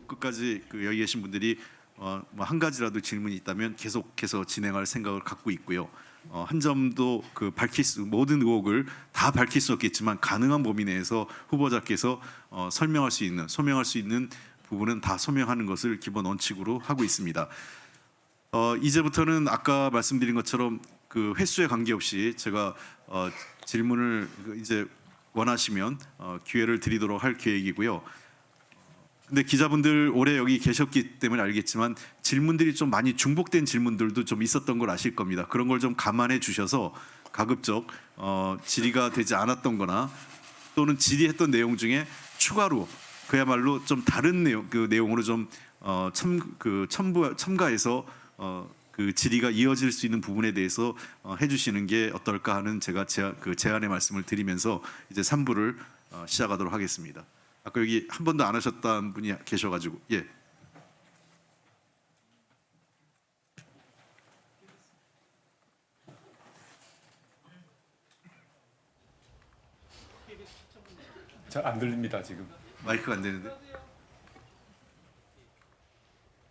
끝까지 여기 계신 분들이 뭐한 가지라도 질문이 있다면 계속해서 진행할 생각을 갖고 있고요. 한 점도 모든 의혹을 다 밝힐 수 없겠지만 가능한 범위 내에서 후보자께서 소명할 수 있는 부분은 다 소명하는 것을 기본 원칙으로 하고 있습니다. 이제부터는 아까 말씀드린 것처럼 횟수에 관계없이 제가 질문을 이제 원하시면 기회를 드리도록 할 계획이고요. 근데 기자분들 오래 여기 계셨기 때문에 알겠지만 질문들이 좀 많이 중복된 질문들도 좀 있었던 걸 아실 겁니다. 그런 걸 좀 감안해 주셔서 가급적 질의가 되지 않았던 거나 또는 질의했던 내용 중에 추가로 그야말로 좀 다른 내용으로 좀 첨가해서 질의가 이어질 수 있는 부분에 대해서 해주시는 게 어떨까 하는 제가 제안의 말씀을 드리면서 이제 3부를 시작하도록 하겠습니다. 아까 여기 한 번도 안 하셨다는 분이 계셔가지고 예. 잘 안 들립니다 지금. 마이크가 안 되는데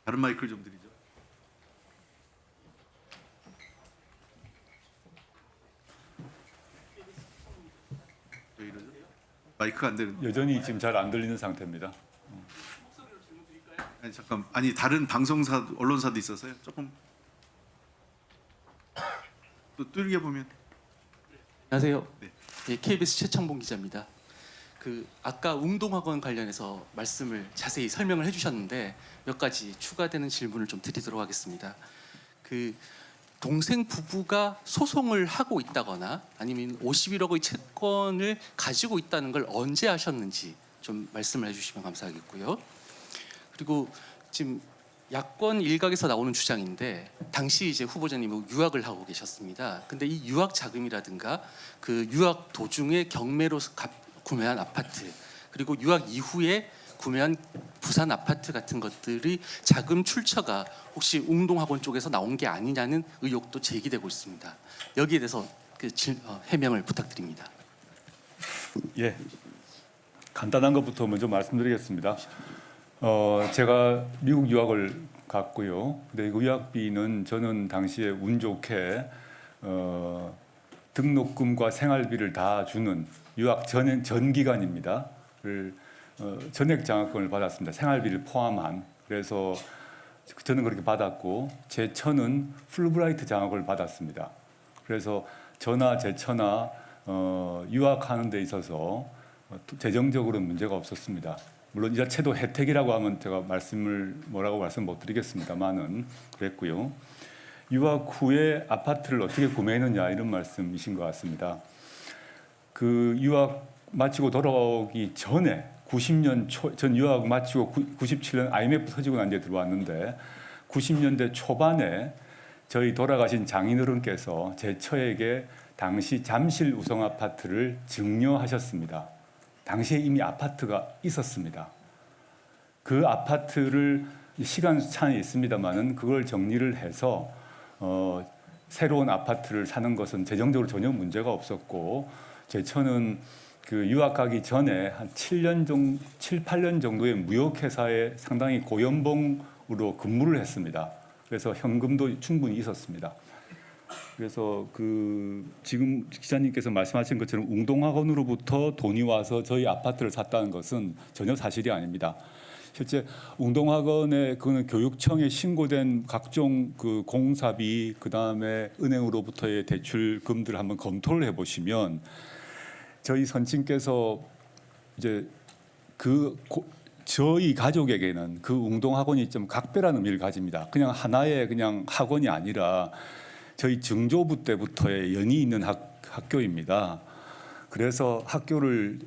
다른 마이크를 좀 드리죠. 왜 이러죠? 마이크가 안 되는데. 여전히 지금 잘 안 들리는 상태입니다. 아니 잠깐 아니 다른 방송사 언론사도 있어서요. 조금 또 뚫게 보면. 안녕하세요. 네. 예, KBS 최창봉 기자입니다. 아까 웅동학원 관련해서 말씀을 자세히 설명을 해주셨는데 몇 가지 추가되는 질문을 좀 드리도록 하겠습니다. 동생 부부가 소송을 하고 있다거나 아니면 51억의 채권을 가지고 있다는 걸 언제 하셨는지 좀 말씀을 해주시면 감사하겠고요. 그리고 지금 야권 일각에서 나오는 주장인데 당시 이제 후보자님이 유학을 하고 계셨습니다. 근데 이 유학 자금이라든가 유학 도중에 경매로 구매한 아파트 그리고 유학 이후에 구매한 부산 아파트 같은 것들이 자금 출처가 혹시 웅동학원 쪽에서 나온 게 아니냐는 의혹도 제기되고 있습니다. 여기에 대해서 해명을 부탁드립니다. 예, 간단한 것부터 먼저 말씀드리겠습니다. 제가 미국 유학을 갔고요. 근데 그 유학비는 저는 당시에 운 좋게 등록금과 생활비를 다 주는 유학 전 기간입니다. 전액 장학금을 받았습니다. 생활비를 포함한. 그래서 저는 그렇게 받았고 제 처는 풀브라이트 장학을 받았습니다. 그래서 저나 제 처나 유학하는 데 있어서 재정적으로는 문제가 없었습니다. 물론 이 자체도 혜택이라고 하면 제가 뭐라고 말씀 못 드리겠습니다만은 그랬고요. 유학 후에 아파트를 어떻게 구매했느냐 이런 말씀이신 것 같습니다. 유학 마치고 돌아오기 전에 90년 전 유학 마치고 97년 IMF 터지고 난 뒤에 들어왔는데 90년대 초반에 저희 돌아가신 장인어른께서 제 처에게 당시 잠실 우성 아파트를 증여하셨습니다. 당시에 이미 아파트가 있었습니다. 그 아파트를 시간 차이 있습니다만은 그걸 정리를 해서 새로운 아파트를 사는 것은 재정적으로 전혀 문제가 없었고 제 처는 유학 가기 전에 한 7, 8년 정도의 무역회사에 상당히 고연봉으로 근무를 했습니다. 그래서 현금도 충분히 있었습니다. 그래서 지금 기자님께서 말씀하신 것처럼 웅동학원으로부터 돈이 와서 저희 아파트를 샀다는 것은 전혀 사실이 아닙니다. 실제 웅동학원에 그거는 교육청에 신고된 각종 공사비 그다음에 은행으로부터의 대출금들을 한번 검토를 해보시면 저희 선친께서 이제 저희 가족에게는 웅동학원이 좀 각별한 의미를 가집니다. 그냥 하나의 학원이 아니라 저희 증조부 때부터의 연이 있는 학교입니다. 그래서 학교를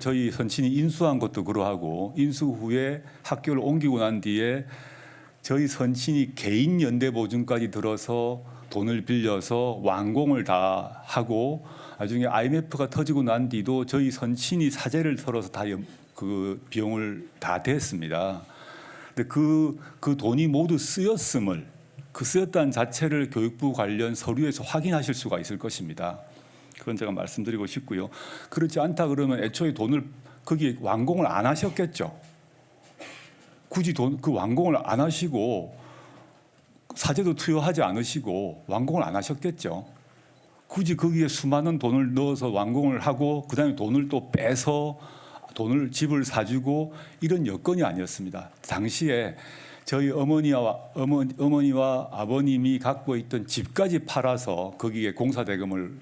저희 선친이 인수한 것도 그러하고 인수 후에 학교를 옮기고 난 뒤에 저희 선친이 개인 연대 보증까지 들어서 돈을 빌려서 완공을 다 하고 나중에 IMF가 터지고 난 뒤도 저희 선친이 사재를 털어서 다 비용을 다 댔습니다. 근데 그 돈이 모두 쓰였음을 쓰였다는 자체를 교육부 관련 서류에서 확인하실 수가 있을 것입니다. 그건 제가 말씀드리고 싶고요. 그렇지 않다 그러면 애초에 돈을 거기에 완공을 안 하셨겠죠. 굳이 그 완공을 안 하시고 사재도 투여하지 않으시고 완공을 안 하셨겠죠. 굳이 거기에 수많은 돈을 넣어서 완공을 하고 그다음에 돈을 또 빼서 집을 사주고 이런 여건이 아니었습니다. 당시에 저희 어머니와 아버님이 갖고 있던 집까지 팔아서 거기에 공사 대금을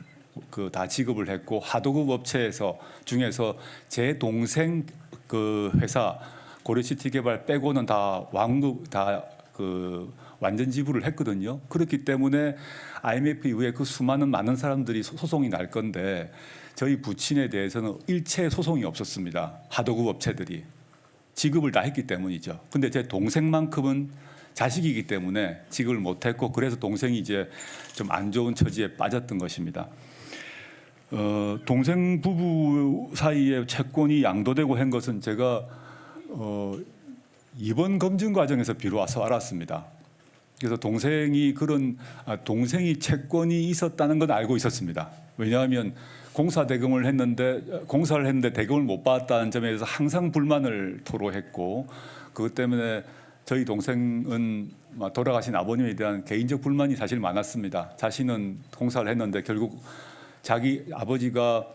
다 지급을 했고 하도급 업체에서 중에서 제 동생 그 회사 고려시티개발 빼고는 다 완전 지불을 했거든요. 그렇기 때문에 IMF 이후에 그 수많은 많은 사람들이 소송이 날 건데 저희 부친에 대해서는 일체 소송이 없었습니다. 하도급 업체들이 지급을 다 했기 때문이죠. 근데 제 동생만큼은 자식이기 때문에 지급을 못했고 그래서 동생이 이제 좀 안 좋은 처지에 빠졌던 것입니다. 동생 부부 사이에 채권이 양도되고 한 것은 제가 이번 검증 과정에서 비로소 알았습니다. 그래서 동생이 채권이 있었다는 건 알고 있었습니다. 왜냐하면 공사를 했는데 대금을 못 받았다는 점에 대해서 항상 불만을 토로했고 그것 때문에 저희 동생은 돌아가신 아버님에 대한 개인적 불만이 사실 많았습니다. 자신은 공사를 했는데 결국 자기 아버지가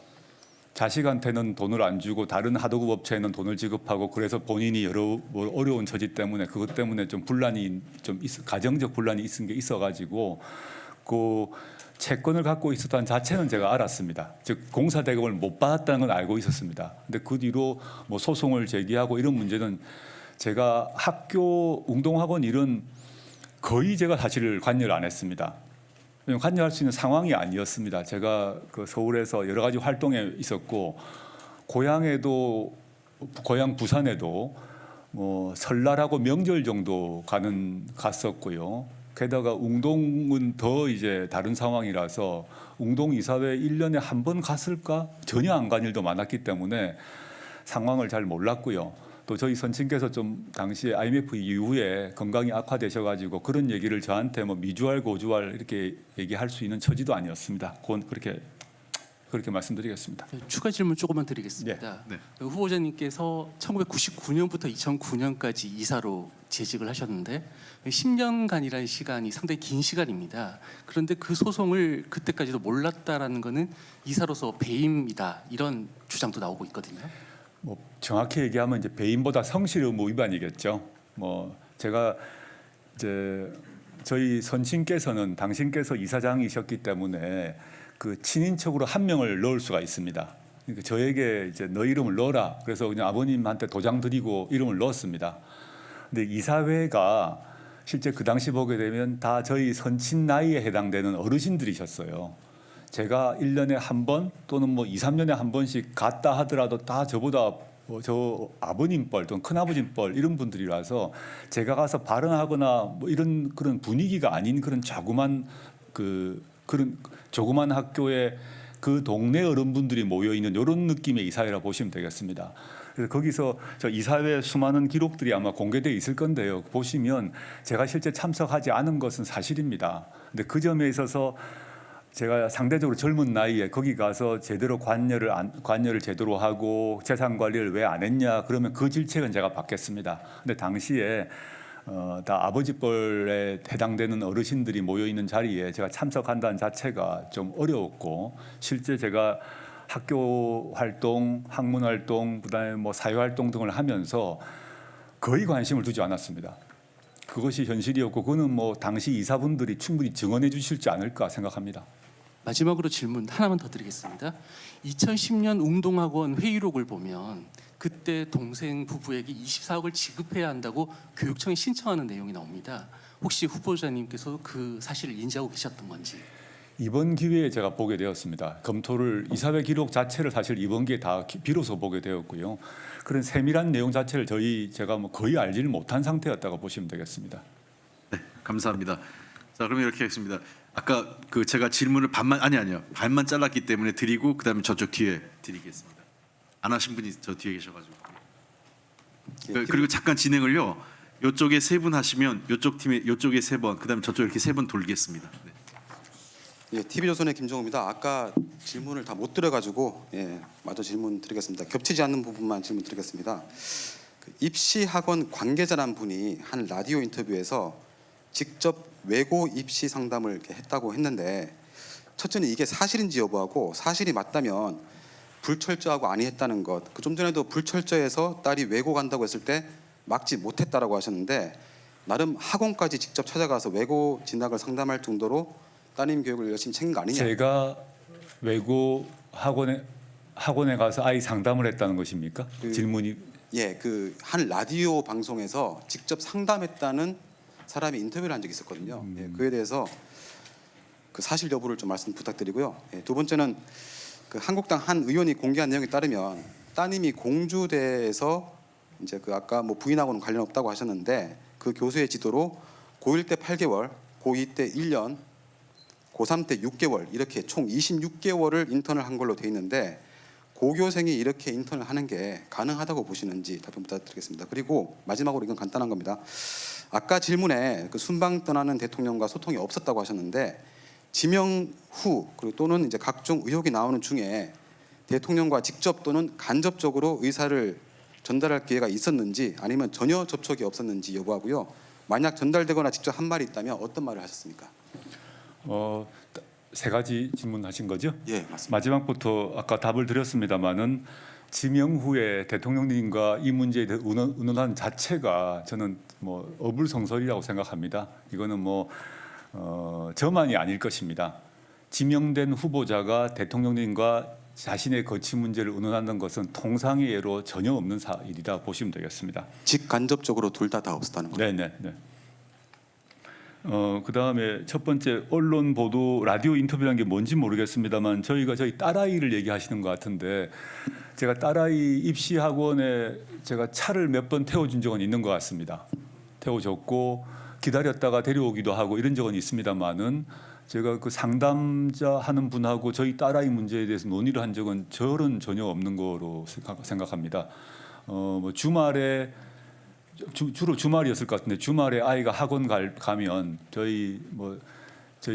자식한테는 돈을 안 주고 다른 하도급 업체에는 돈을 지급하고 그래서 본인이 여러 어려운 처지 때문에 그것 때문에 좀 분란이 가정적 분란이 있어가지고 그 채권을 갖고 있었다는 자체는 제가 알았습니다. 즉 공사 대금을 못 받았다는 건 알고 있었습니다. 근데 그 뒤로 소송을 제기하고 이런 문제는 제가 학교 운동학원 일은 거의 제가 사실 관여를 안 했습니다. 관여할 수 있는 상황이 아니었습니다. 제가 그 서울에서 여러 가지 활동에 있었고 고향 부산에도 설날하고 명절 정도 갔었고요. 게다가 웅동은 더 이제 다른 상황이라서 웅동 이사회 1년에 한 번 갔을까? 전혀 안 간 일도 많았기 때문에 상황을 잘 몰랐고요. 또 저희 선친께서 좀 당시에 IMF 이후에 건강이 악화되셔가지고 그런 얘기를 저한테 미주알 고주알 이렇게 얘기할 수 있는 처지도 아니었습니다. 그렇게 말씀드리겠습니다. 추가 질문 조금만 드리겠습니다. 네. 후보자님께서 1999년부터 2009년까지 이사로 재직을 하셨는데 10년간이라는 시간이 상당히 긴 시간입니다. 그런데 그 소송을 그때까지도 몰랐다라는 것은 이사로서 배임이다 이런 주장도 나오고 있거든요. 정확히 얘기하면 이제 배임보다 성실 의무 위반이겠죠. 제가 이제 저희 선친께서는 당신께서 이사장이셨기 때문에 그 친인척으로 한 명을 넣을 수가 있습니다. 그러니까 저에게 이제 너 이름을 넣어라. 그래서 그냥 아버님한테 도장 드리고 이름을 넣었습니다. 근데 이사회가 실제 그 당시 보게 되면 다 저희 선친 나이에 해당되는 어르신들이셨어요. 제가 1년에 한 번 또는 2, 3년에 한 번씩 갔다 하더라도 다 저보다 저 아버님 뻘 또는 큰아버님 뻘 이런 분들이라서 제가 가서 발언하거나 이런 그런 분위기가 아닌 그런 조그만 학교에 그 동네 어른분들이 모여 있는 이런 느낌의 이사회라 보시면 되겠습니다. 그래서 거기서 저 이사회 수많은 기록들이 아마 공개되어 있을 건데요. 보시면 제가 실제 참석하지 않은 것은 사실입니다. 근데 그 점에 있어서 제가 상대적으로 젊은 나이에 거기 가서 제대로 관여를 제대로 하고 재산 관리를 왜 안 했냐 그러면 그 질책은 제가 받겠습니다. 근데 당시에 다 아버지 뻘에 해당되는 어르신들이 모여 있는 자리에 제가 참석한다는 자체가 좀 어려웠고 실제 제가 학교 활동, 학문 활동, 그다음에 사회 활동 등을 하면서 거의 관심을 두지 않았습니다. 그것이 현실이었고 그거는 당시 이사분들이 충분히 증언해 주실지 않을까 생각합니다. 마지막으로 질문 하나만 더 드리겠습니다. 2010년 웅동학원 회의록을 보면 그때 동생 부부에게 24억을 지급해야 한다고 교육청에 신청하는 내용이 나옵니다. 혹시 후보자님께서 그 사실을 인지하고 계셨던 건지? 이번 기회에 제가 보게 되었습니다. 검토를 이사회 기록 자체를 사실 이번 기회에 다 비로소 보게 되었고요. 그런 세밀한 내용 자체를 제가 거의 알지를 못한 상태였다고 보시면 되겠습니다. 네, 감사합니다. 자, 그러면 이렇게 하겠습니다. 아까 제가 질문을 반만 잘랐기 때문에 드리고 그다음에 저쪽 뒤에 드리겠습니다. 안 하신 분이 저 뒤에 계셔가지고. 그리고 잠깐 진행을요. 이쪽에 3분 하시면 이쪽 팀에 이쪽에 3번, 그다음에 저쪽 이렇게 3번 돌리겠습니다. 네. 예, TV조선의 김정우입니다. 아까 질문을 다 못 드려가지고 마저 질문 드리겠습니다. 겹치지 않는 부분만 질문 드리겠습니다. 그 입시 학원 관계자란 분이 한 라디오 인터뷰에서 직접 외고 입시 상담을 이렇게 했다고 했는데, 첫째는 이게 사실인지 여부하고, 사실이 맞다면 불철저하고 아니했다는 것. 그 좀 전에도 불철저해서 딸이 외고 간다고 했을 때 막지 못했다라고 하셨는데, 나름 학원까지 직접 찾아가서 외고 진학을 상담할 정도로 따님 교육을 열심히 챙긴 거 아니냐. 제가 외고 학원에 가서 아이 상담을 했다는 것입니까? 질문이 예, 그 한 라디오 방송에서 직접 상담했다는 사람이 인터뷰를 한 적이 있었거든요. 예, 그에 대해서 그 사실 여부를 좀 말씀 부탁드리고요. 예, 두 번째는 그 한국당 한 의원이 공개한 내용에 따르면 따님이 공주대에서 이제 그 아까 뭐 부인하고는 관련 없다고 하셨는데, 그 교수의 지도로 고1 때 8개월, 고2 때 1년, 고3 때 6개월 이렇게 총 26개월을 인턴을 한 걸로 돼 있는데, 고교생이 이렇게 인턴을 하는 게 가능하다고 보시는지 답변 부탁드리겠습니다. 그리고 마지막으로 이건 간단한 겁니다. 아까 질문에 그 순방 떠나는 대통령과 소통이 없었다고 하셨는데, 지명 후 그리고 또는 이제 각종 의혹이 나오는 중에 대통령과 직접 또는 간접적으로 의사를 전달할 기회가 있었는지, 아니면 전혀 접촉이 없었는지 여부하고요. 만약 전달되거나 직접 한 말이 있다면 어떤 말을 하셨습니까? 세 가지 질문하신 거죠? 예, 맞습니다. 마지막부터 아까 답을 드렸습니다마는 지명 후에 대통령님과 이 문제에 대해 의논한 자체가 저는 뭐 어불성설이라고 생각합니다. 이거는 뭐 저만이 아닐 것입니다. 지명된 후보자가 대통령님과 자신의 거취 문제를 의논하는 것은 통상의 예로 전혀 없는 일이다 보시면 되겠습니다. 직간접적으로 둘 다 없었다는 거죠. 네. 그다음에 첫 번째 언론 보도 라디오 인터뷰라는 게 뭔지 모르겠습니다만 저희 딸아이를 얘기하시는 것 같은데, 제가 딸아이 입시 학원에 제가 차를 몇 번 태워준 적은 있는 것 같습니다. 태워줬고 기다렸다가 데려오기도 하고 이런 적은 있습니다만은, 제가 그 상담자 하는 분하고 저희 딸아이 문제에 대해서 논의를 한 적은 저는 전혀 없는 거로 생각합니다. 뭐 주말에 주로 주말이었을 것 같은데, 주말에 아이가 학원 가면 저희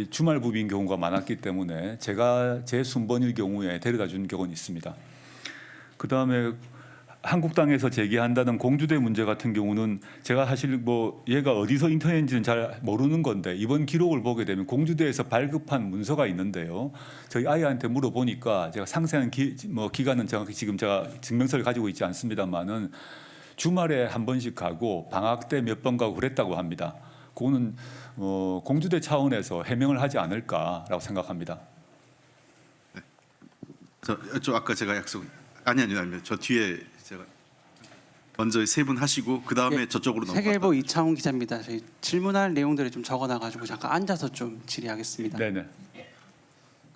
주말 부비인 경우가 많았기 때문에 제가 제 순번일 경우에 데려다 준 경우는 있습니다. 그다음에 한국당에서 제기한다는 공주대 문제 같은 경우는 제가 사실 뭐 얘가 어디서 인터넷인지는 잘 모르는 건데, 이번 기록을 보게 되면 공주대에서 발급한 문서가 있는데요. 저희 아이한테 물어보니까, 제가 상세한 기간은 지금 제가 증명서를 가지고 있지 않습니다만은 주말에 한 번씩 가고 방학 때 몇 번 가고 그랬다고 합니다. 그거는 공주대 차원에서 해명을 하지 않을까라고 생각합니다. 저 아까 제가 아니요. 저 뒤에 제가 먼저 세 분 하시고 그 다음에 예, 저쪽으로 세계일보 이창훈 기자입니다. 저희 질문할 내용들을 좀 적어놔가지고 잠깐 앉아서 좀 질의하겠습니다. 네네.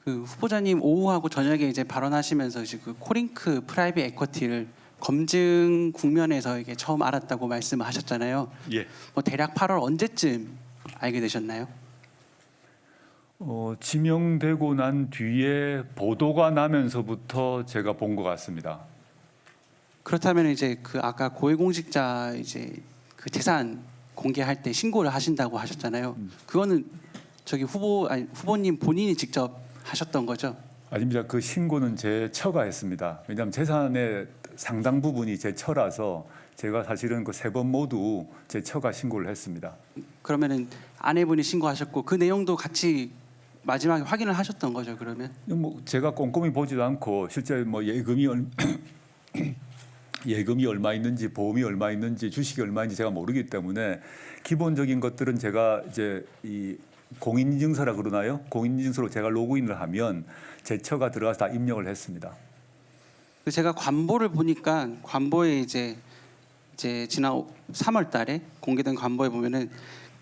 그 후보자님 오후하고 저녁에 이제 발언하시면서 이제 그 코링크 프라이빗 에쿼티를 검증 국면에서 이게 처음 알았다고 말씀을 하셨잖아요. 예. 뭐 대략 8월 언제쯤 알게 되셨나요? 지명되고 난 뒤에 보도가 나면서부터 제가 본 것 같습니다. 그렇다면 이제 그 아까 고위공직자 이제 그 재산 공개할 때 신고를 하신다고 하셨잖아요. 그거는 후보님 본인이 직접 하셨던 거죠? 아닙니다. 그 신고는 제 처가 했습니다. 왜냐하면 재산의 상당 부분이 제 처라서 제가 사실은 그 세 번 모두 제 처가 신고를 했습니다. 그러면은 아내분이 신고하셨고 그 내용도 같이 마지막에 확인을 하셨던 거죠, 그러면? 뭐 제가 꼼꼼히 보지도 않고 실제 뭐 예금이 얼마 있는지, 보험이 얼마 있는지, 주식이 얼마인지 제가 모르기 때문에 기본적인 것들은 제가 이제 이 공인인증서라 그러나요? 공인인증서로 제가 로그인을 하면 제 처가 들어가서 다 입력을 했습니다. 제가 관보를 보니까 관보에 이제 지난 3월달에 공개된 관보에 보면은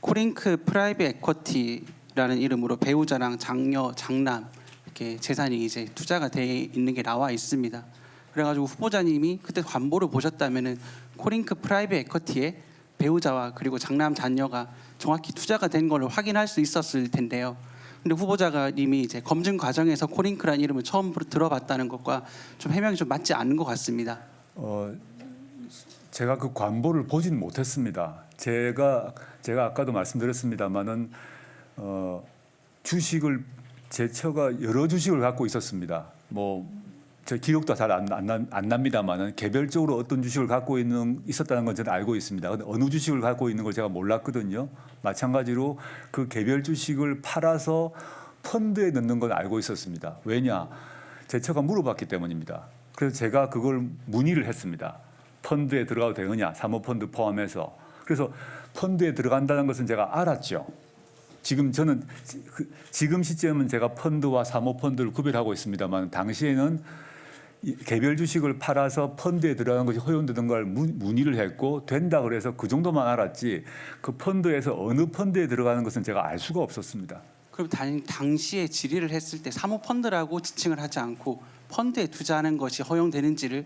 코링크 프라이빗 에쿼티라는 이름으로 배우자랑 장녀, 장남 이렇게 재산이 이제 투자가 돼 있는 게 나와 있습니다. 그래가지고 후보자님이 그때 관보를 보셨다면은 코링크 프라이빗 에쿼티에 배우자와 그리고 장남, 장녀가 정확히 투자가 된 걸로 확인할 수 있었을 텐데요. 근데 후보자가 이미 이제 검증 과정에서 코링크라는 이름을 처음 들어봤다는 것과 좀 해명이 좀 맞지 않는 것 같습니다. 제가 그 관보를 보진 못했습니다. 제가 아까도 말씀드렸습니다만은 주식을 제 처가 여러 주식을 갖고 있었습니다. 뭐 저 기억도 잘 안 납니다만은 개별적으로 어떤 주식을 갖고 있었다는 건 저는 알고 있습니다. 근데 어느 주식을 갖고 있는 걸 제가 몰랐거든요. 마찬가지로 그 개별 주식을 팔아서 펀드에 넣는 건 알고 있었습니다. 왜냐? 제처가 물어봤기 때문입니다. 그래서 제가 그걸 문의를 했습니다. 펀드에 들어가도 되느냐? 사모펀드 포함해서. 그래서 펀드에 들어간다는 것은 제가 알았죠. 지금 저는 지금 시점은 제가 펀드와 사모펀드를 구별하고 있습니다만 당시에는 개별 주식을 팔아서 펀드에 들어가는 것이 허용되는 걸 문의를 했고 된다 그래서 그 정도만 알았지 그 펀드에서 어느 펀드에 들어가는 것은 제가 알 수가 없었습니다. 그럼 당시에 질의를 했을 때 사모펀드라고 지칭을 하지 않고 펀드에 투자하는 것이 허용되는지를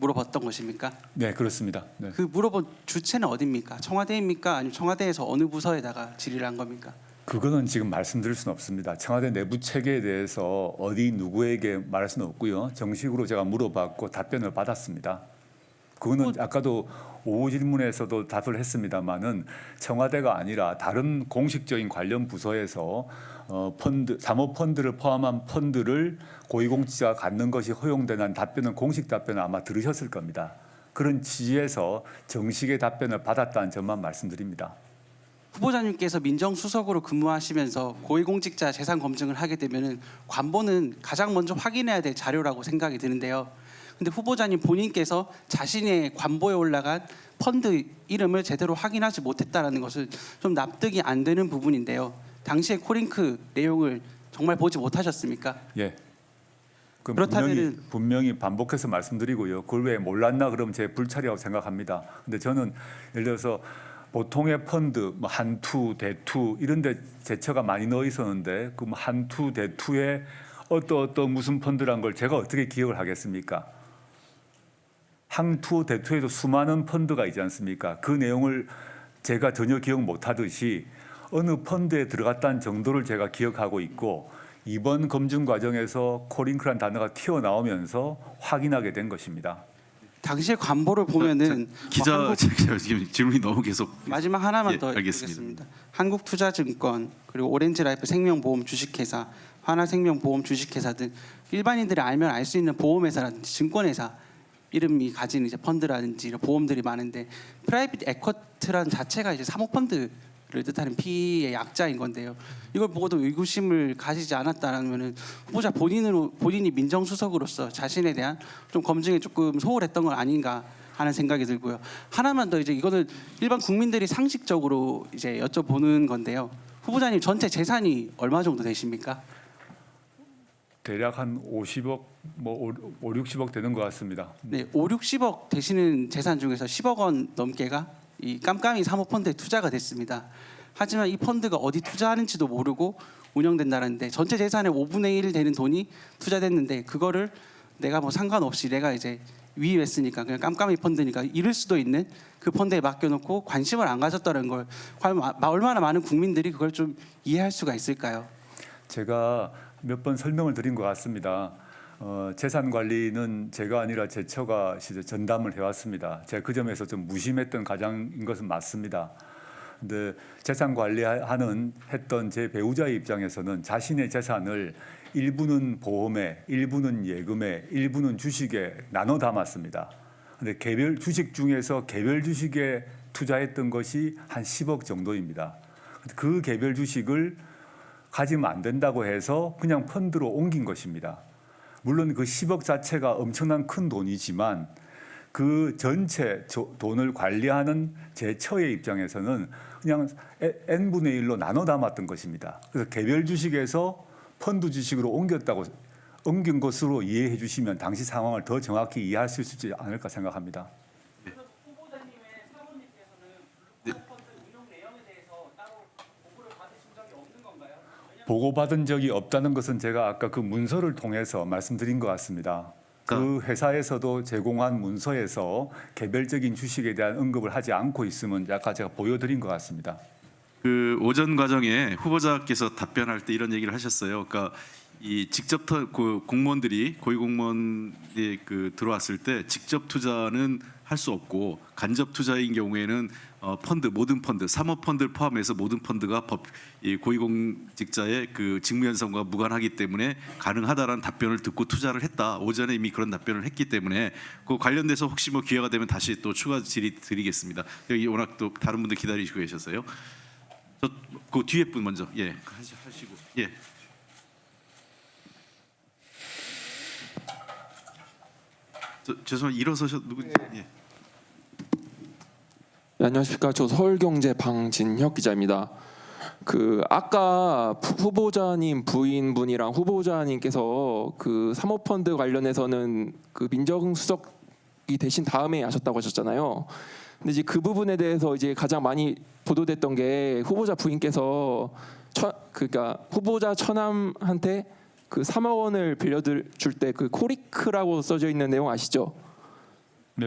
물어봤던 것입니까? 네, 그렇습니다. 네. 그 물어본 주체는 어디입니까? 청와대입니까? 아니면 청와대에서 어느 부서에다가 질의를 한 겁니까? 그거는 지금 말씀드릴 수는 없습니다. 청와대 내부 체계에 대해서 어디 누구에게 말할 수는 없고요. 정식으로 제가 물어봤고 답변을 받았습니다. 그거는 아까도 오후 질문에서도 답을 했습니다마는 청와대가 아니라 다른 공식적인 관련 부서에서 사모펀드를 포함한 펀드를 고위공직자가 갖는 것이 허용되는 답변은 공식 답변을 아마 들으셨을 겁니다. 그런 취지에서 정식의 답변을 받았다는 점만 말씀드립니다. 후보자님께서 민정수석으로 근무하시면서 고위공직자 재산 검증을 하게 되면은 관보는 가장 먼저 확인해야 될 자료라고 생각이 드는데요. 근데 후보자님 본인께서 자신의 관보에 올라간 펀드 이름을 제대로 확인하지 못했다라는 것은 좀 납득이 안 되는 부분인데요. 당시에 코링크 내용을 정말 보지 못하셨습니까? 예. 그렇다면은 분명히 반복해서 말씀드리고요. 그걸 왜 몰랐나 그러면 제 불찰이라고 생각합니다. 근데 저는 예를 들어서 보통의 펀드, 뭐 한투, 대투 이런 데 제처가 많이 넣어 있었는데 그 한투, 대투에 어떤 무슨 펀드란 걸 제가 어떻게 기억을 하겠습니까? 한투, 대투에도 수많은 펀드가 있지 않습니까? 그 내용을 제가 전혀 기억 못 하듯이 어느 펀드에 들어갔다는 정도를 제가 기억하고 있고 이번 검증 과정에서 코링크란 단어가 튀어나오면서 확인하게 된 것입니다. 당시의 관보를 보면은 기자 지금 질문이 너무 계속 마지막 하나만 예, 더 알겠습니다. 드리겠습니다. 한국투자증권 그리고 오렌지라이프 생명보험 주식회사, 하나생명보험 주식회사 등 일반인들이 알면 알 수 있는 보험회사라든지 증권회사 이름이 가진 이제 펀드라든지 이런 보험들이 많은데 프라이빗 에쿼트라는 자체가 이제 사모펀드를 뜻하는 P의 약자인 건데요. 이걸 보고도 의구심을 가지지 않았다라면은 후보자 본인이 민정수석으로서 자신에 대한 좀 검증에 조금 소홀했던 건 아닌가 하는 생각이 들고요. 하나만 더 이제 이거는 일반 국민들이 상식적으로 이제 여쭤보는 건데요. 후보자님 전체 재산이 얼마 정도 되십니까? 대략 한 50억, 뭐 5, 60억 되는 것 같습니다. 네, 5, 60억 되시는 재산 중에서 10억 원 넘게가 이 깜깜이 사모펀드에 투자가 됐습니다. 하지만 이 펀드가 어디 투자하는지도 모르고 운영된다는데 전체 재산의 5분의 1 되는 돈이 투자됐는데 그거를 내가 뭐 상관없이 내가 이제 위임했으니까 그냥 깜깜이 펀드니까 잃을 수도 있는 그 펀드에 맡겨놓고 관심을 안 가졌다는 걸 과연 얼마나 많은 국민들이 그걸 좀 이해할 수가 있을까요? 제가 몇 번 설명을 드린 것 같습니다. 재산 관리는 제가 아니라 제처가 전담을 해왔습니다. 제가 그 점에서 좀 무심했던 가장인 것은 맞습니다. 근데 재산 했던 제 배우자의 입장에서는 자신의 재산을 일부는 보험에, 일부는 예금에, 일부는 주식에 나눠 담았습니다. 근데 개별 주식 중에서 개별 주식에 투자했던 것이 한 10억 정도입니다. 그 개별 주식을 가지면 안 된다고 해서 그냥 펀드로 옮긴 것입니다. 물론 그 10억 자체가 엄청난 큰 돈이지만 그 전체 돈을 관리하는 제처의 입장에서는 그냥 n분의 1로 나눠 담았던 것입니다. 그래서 개별 주식에서 펀드 주식으로 옮긴 것으로 이해해 주시면 당시 상황을 더 정확히 이해할 수 있지 않을까 생각합니다. 후보자님의 사모님께서는 펀드 운영 내용에 대해서 따로 보고를 받으신 적이 없는 건가요? 보고받은 적이 없다는 것은 제가 아까 그 문서를 통해서 말씀드린 것 같습니다. 그 회사에서도 제공한 문서에서 개별적인 주식에 대한 언급을 하지 않고 있으면 아까 제가 보여드린 것 같습니다. 그 오전 과정에 후보자께서 답변할 때 이런 얘기를 하셨어요. 그러니까 이 직접 그 공무원들이 고위공무원이 그 들어왔을 때 직접 투자는 할 수 없고 간접 투자인 경우에는 펀드 모든 펀드 사모 펀드를 포함해서 모든 펀드가 이 고위공직자의 그 직무연성과 무관하기 때문에 가능하다라는 답변을 듣고 투자를 했다. 오전에 이미 그런 답변을 했기 때문에 그 관련돼서 혹시 뭐 기회가 되면 다시 또 추가 질의 드리겠습니다. 여기 워낙 또 다른 분들 기다리시고 계셔서요. 그 뒤에 분 먼저 하시고 죄송합니다. 일어서셔 누군지 네, 안녕하십니까. 저 서울경제 방진혁 기자입니다. 그 아까 후보자님 부인분이랑 후보자님께서 그 사모펀드 관련해서는 그 민정수석이 되신 다음에 하셨다고 하셨잖아요. 근데 이제 그 부분에 대해서 이제 가장 많이 보도됐던 게 후보자 부인께서 그러니까 후보자 처남한테 그 3억 원을 빌려줄 때 그 코리크라고 써져 있는 내용 아시죠? 네,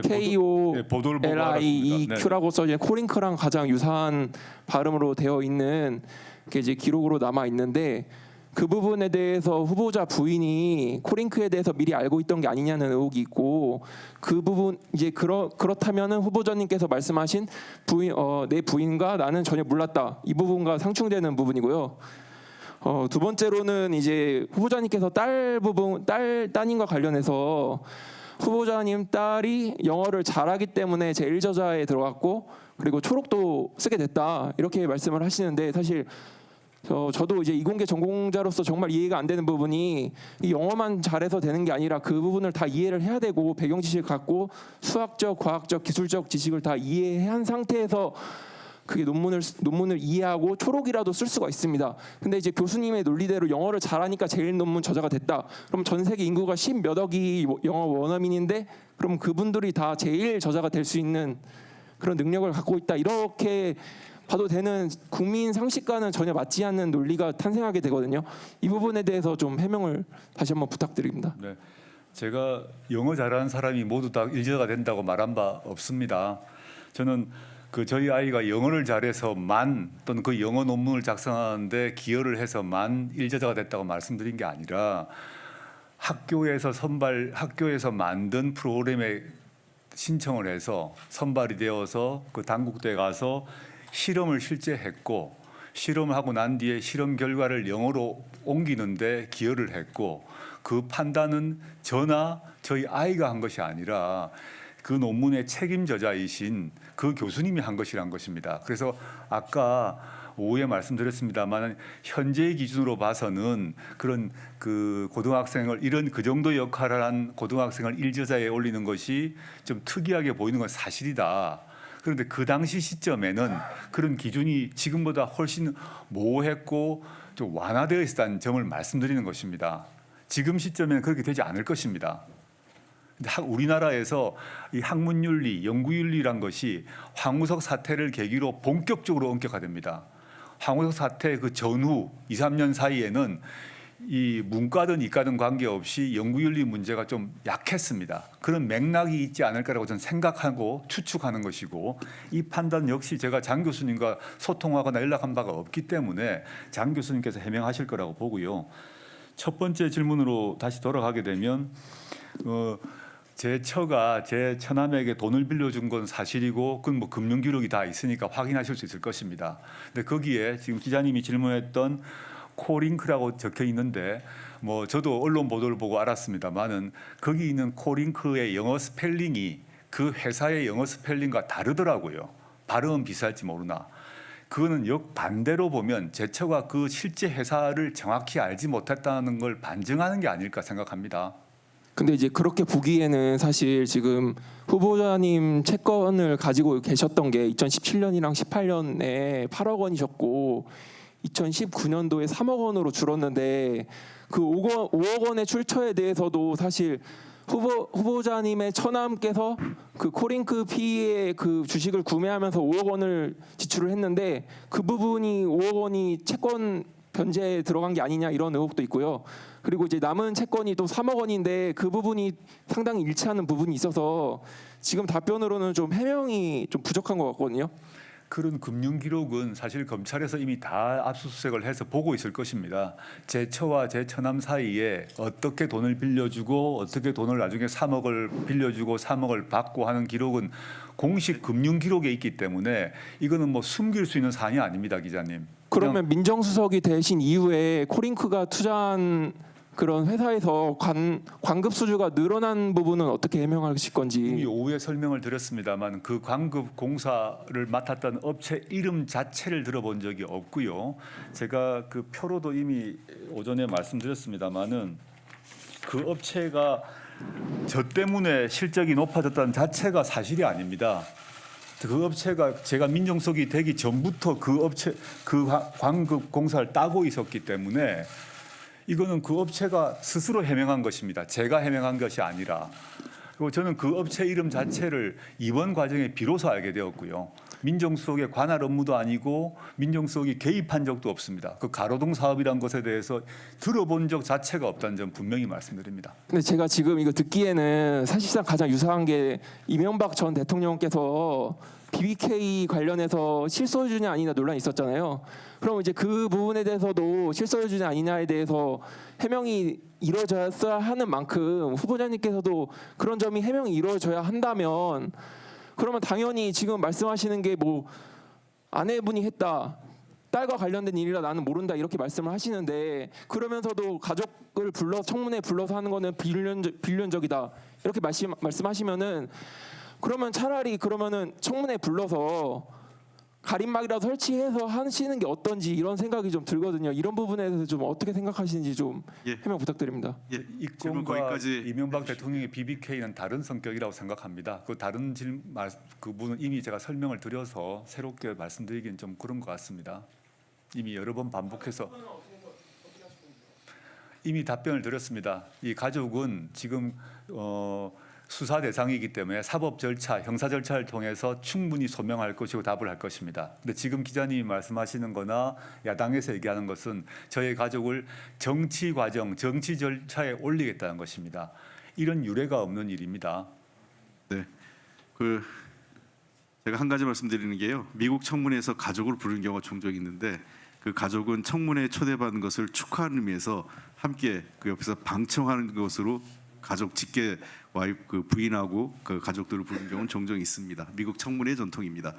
보도를 보고 알았습니다. KOLIEQ라고 써진 코링크랑 가장 유사한 발음으로 되어 있는 게 이제 기록으로 남아 있는데 그 부분에 대해서 후보자 부인이 코링크에 대해서 미리 알고 있던 게 아니냐는 의혹이 있고 그 부분 이제 그렇다면은 후보자님께서 말씀하신 내 부인과 나는 전혀 몰랐다 이 부분과 상충되는 부분이고요. 두 번째로는 이제 후보자님께서 따님과 관련해서 후보자님 딸이 영어를 잘하기 때문에 제1저자에 들어갔고 그리고 초록도 쓰게 됐다 이렇게 말씀을 하시는데 사실 저도 이제 이공계 전공자로서 정말 이해가 안 되는 부분이 이 영어만 잘해서 되는 게 아니라 그 부분을 다 이해를 해야 되고 배경 지식을 갖고 수학적, 과학적, 기술적 지식을 다 이해한 상태에서 그게 논문을 이해하고 초록이라도 쓸 수가 있습니다. 근데 이제 교수님의 논리대로 영어를 잘하니까 제일 논문 저자가 됐다. 그럼 전 세계 인구가 10몇 억이 영어 원어민인데 그럼 그분들이 다 제일 저자가 될 수 있는 그런 능력을 갖고 있다. 이렇게 봐도 되는 국민 상식과는 전혀 맞지 않는 논리가 탄생하게 되거든요. 이 부분에 대해서 좀 해명을 다시 한번 부탁드립니다. 네, 제가 영어 잘하는 사람이 모두 다 일저자가 된다고 말한 바 없습니다. 저는 저희 아이가 영어를 잘해서 또는 그 영어 논문을 작성하는데 기여를 해서 일저자가 됐다고 말씀드린 게 아니라 학교에서 만든 프로그램에 신청을 해서 선발이 되어서 그 당국대에 가서 실험을 실제 했고 실험을 하고 난 뒤에 실험 결과를 영어로 옮기는데 기여를 했고 그 판단은 저나 저희 아이가 한 것이 아니라 그 논문의 책임 저자이신 그 교수님이 한 것이란 것입니다. 그래서 아까 오후에 말씀드렸습니다만 현재의 기준으로 봐서는 그런 그 고등학생을 그 정도 역할을 한 고등학생을 일저자에 올리는 것이 좀 특이하게 보이는 건 사실이다. 그런데 그 당시 시점에는 그런 기준이 지금보다 훨씬 모호했고 좀 완화되어 있었다는 점을 말씀드리는 것입니다. 지금 시점에는 그렇게 되지 않을 것입니다. 우리나라에서 이 학문윤리, 연구윤리란 것이 황우석 사태를 계기로 본격적으로 엄격화됩니다. 황우석 사태 그 전후 2, 3년 사이에는 이 문과든 이과든 관계없이 연구윤리 문제가 좀 약했습니다. 그런 맥락이 있지 않을까라고 저는 생각하고 추측하는 것이고 이 판단 역시 제가 장 교수님과 소통하거나 연락한 바가 없기 때문에 장 교수님께서 해명하실 거라고 보고요. 첫 번째 질문으로 다시 돌아가게 되면 제 처가 제 처남에게 돈을 빌려준 건 사실이고 그건 뭐 금융 기록이 다 있으니까 확인하실 수 있을 것입니다. 근데 거기에 지금 기자님이 질문했던 코링크라고 적혀 있는데 뭐 저도 언론 보도를 보고 알았습니다만은 거기 있는 코링크의 영어 스펠링이 그 회사의 영어 스펠링과 다르더라고요. 발음은 비슷할지 모르나. 그거는 역반대로 보면 제 처가 그 실제 회사를 정확히 알지 못했다는 걸 반증하는 게 아닐까 생각합니다. 근데 이제 그렇게 보기에는 사실 지금 후보자님 채권을 가지고 계셨던 게 2017년이랑 18년에 8억 원이셨고 2019년도에 3억 원으로 줄었는데 그 5억 원의 출처에 대해서도 사실 후보자님의 처남께서 그 코링크 PE의 그 주식을 구매하면서 5억 원을 지출을 했는데 그 부분이 5억 원이 채권 변제에 들어간 게 아니냐 이런 의혹도 있고요. 그리고 이제 남은 채권이 또 3억 원인데 그 부분이 상당히 일치하는 부분이 있어서 지금 답변으로는 좀 해명이 좀 부족한 것 같거든요. 그런 금융 기록은 사실 검찰에서 이미 다 압수수색을 해서 보고 있을 것입니다. 제 처와 제 처남 사이에 어떻게 돈을 빌려주고 어떻게 돈을 나중에 3억을 빌려주고 3억을 받고 하는 기록은 공식 금융 기록에 있기 때문에 이거는 뭐 숨길 수 있는 사안이 아닙니다, 기자님. 그러면 민정수석이 되신 이후에 코링크가 투자한 그런 회사에서 관급 수주가 늘어난 부분은 어떻게 해명하실 건지. 이미 오후에 설명을 드렸습니다만 그 관급 공사를 맡았던 업체 이름 자체를 들어본 적이 없고요. 제가 그 표로도 이미 오전에 말씀드렸습니다만은 그 업체가 저 때문에 실적이 높아졌다는 자체가 사실이 아닙니다. 그 업체가 제가 민정수석이 되기 전부터 그 업체 그 관급 공사를 따고 있었기 때문에 이거는 그 업체가 스스로 해명한 것입니다. 제가 해명한 것이 아니라. 그리고 저는 그 업체 이름 자체를 이번 과정에 비로소 알게 되었고요. 민정수석의 관할 업무도 아니고 민정수석이 개입한 적도 없습니다. 그 가로등 사업이란 것에 대해서 들어본 적 자체가 없다는 점 분명히 말씀드립니다. 근데 제가 지금 이거 듣기에는 사실상 가장 유사한 게 이명박 전 대통령께서 BBK 관련해서 실소유주냐 아니냐 논란이 있었잖아요. 그럼 이제 그 부분에 대해서도 실소유주냐 아니냐에 대해서 해명이 이루어져야 하는 만큼 후보자님께서도 그런 점이 해명이 이루어져야 한다면 그러면 당연히 지금 말씀하시는 게 뭐 아내분이 했다. 딸과 관련된 일이라 나는 모른다 이렇게 말씀을 하시는데 그러면서도 가족을 불러 청문회 불러서 하는 거는 빌런적이다 이렇게 말씀하시면은 그러면 차라리 그러면은 청문회 불러서 가림막이라도 설치해서 하시는 게 어떤지 이런 생각이 좀 들거든요. 이런 부분에 대해서 좀 어떻게 생각하시는지 좀 예. 해명 부탁드립니다. 예, 질문 이건과 거기까지 이명박 대통령의 BBK는 다른 성격이라고 생각합니다. 그 다른 그 부분은 이미 제가 설명을 드려서 새롭게 말씀드리기는 좀 그런 것 같습니다. 이미 여러 번 반복해서 이미 답변을 드렸습니다. 이 가족은 지금 수사 대상이기 때문에 사법 절차, 형사 절차를 통해서 충분히 소명할 것이고 답을 할 것입니다. 근데 지금 기자님이 말씀하시는 거나 야당에서 얘기하는 것은 저의 가족을 정치 과정, 정치 절차에 올리겠다는 것입니다. 이런 유례가 없는 일입니다. 네, 그 제가 한 가지 말씀드리는 게요. 미국 청문회에서 가족을 부르는 경우가 종종 있는데 그 가족은 청문회에 초대받은 것을 축하하는 의미에서 함께 그 옆에서 방청하는 것으로 가족 직계 와이프 그 부인하고 그 가족들을 부르는 경우는 종종 있습니다. 미국 청문회 전통입니다.